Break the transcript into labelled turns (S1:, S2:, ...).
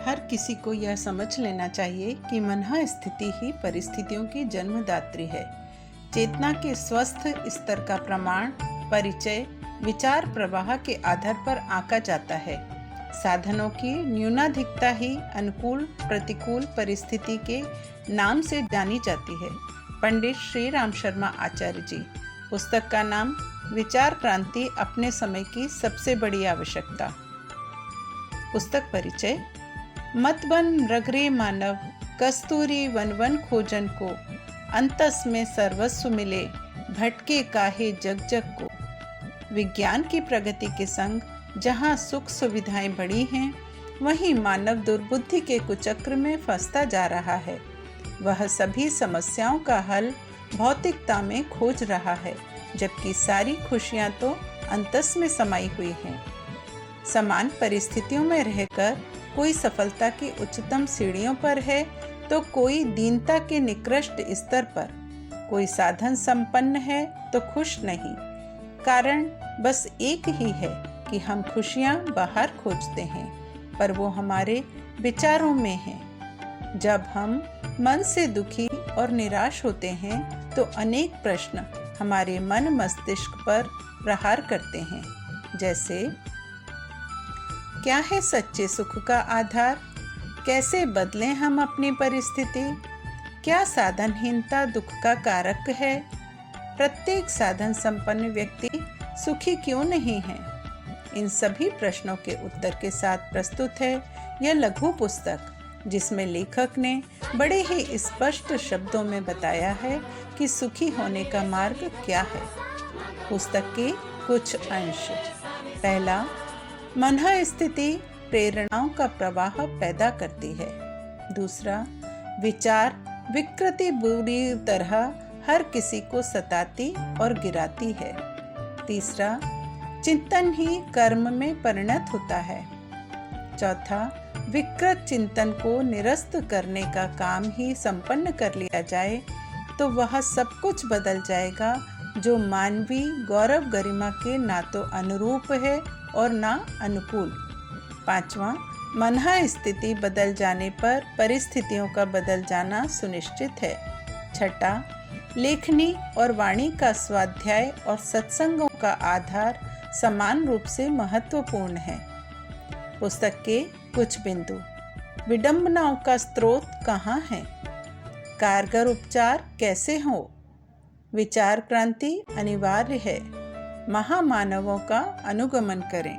S1: हर किसी को यह समझ लेना चाहिए कि मन स्थिति ही परिस्थितियों की जन्मदात्री है। चेतना के स्वस्थ स्तर का प्रमाण परिचय विचार प्रवाह के आधार पर आंका जाता है। साधनों की न्यूनाधिकता ही अनुकूल प्रतिकूल परिस्थिति के नाम से जानी जाती है। पंडित श्री राम शर्मा आचार्य जी। पुस्तक का नाम विचार क्रांति अपने समय की सबसे बड़ी आवश्यकता। पुस्तक परिचय। मत बन रगरे मानव कस्तूरी वन वन खोजन को, अंतस में सर्वस्व मिले भटके काहे जग जग को। विज्ञान की प्रगति के संग जहाँ सुख सुविधाएं बढ़ी हैं, वहीं मानव दुर्बुद्धि के कुचक्र में फंसता जा रहा है। वह सभी समस्याओं का हल भौतिकता में खोज रहा है, जबकि सारी खुशियां तो अंतस में समाई हुई हैं। समान परिस्थितियों में रहकर कोई सफलता की उच्चतम सीढ़ियों पर है तो कोई दीनता के निकृष्ट स्तर पर। कोई साधन संपन्न है तो खुश नहीं। कारण बस एक ही है कि हम खुशियां बाहर खोजते हैं, पर वो हमारे विचारों में है। जब हम मन से दुखी और निराश होते हैं तो अनेक प्रश्न हमारे मन मस्तिष्क पर प्रहार करते हैं, जैसे क्या है सच्चे सुख का आधार, कैसे बदलें हम अपनी परिस्थिति, क्या साधनहीनता दुख का कारक है, प्रत्येक साधन संपन्न व्यक्ति सुखी क्यों नहीं है। इन सभी प्रश्नों के उत्तर के साथ प्रस्तुत है यह लघु पुस्तक, जिसमें लेखक ने बड़े ही स्पष्ट शब्दों में बताया है कि सुखी होने का मार्ग क्या है। पुस्तक के कुछ अंश। पहला, मन स्थिति प्रेरणाओं का प्रवाह पैदा करती है। दूसरा, विचार विकृति बुरी तरह हर किसी को सताती और गिराती है। तीसरा, चिंतन ही कर्म में परिणत होता है। चौथा, विकृत चिंतन को निरस्त करने का काम ही संपन्न कर लिया जाए तो वह सब कुछ बदल जाएगा, जो मानवीय गौरव गरिमा के ना तो अनुरूप है और ना अनुकूल। पांचवा, मन स्थिति बदल जाने पर परिस्थितियों का बदल जाना सुनिश्चित है। छठा, लेखनी और वाणी का स्वाध्याय और सत्संगों का आधार समान रूप से महत्वपूर्ण है। पुस्तक के कुछ बिंदु। विडंबनाओं का स्रोत कहाँ है, कारगर उपचार कैसे हो, विचार क्रांति अनिवार्य है, महामानवों का अनुगमन करें।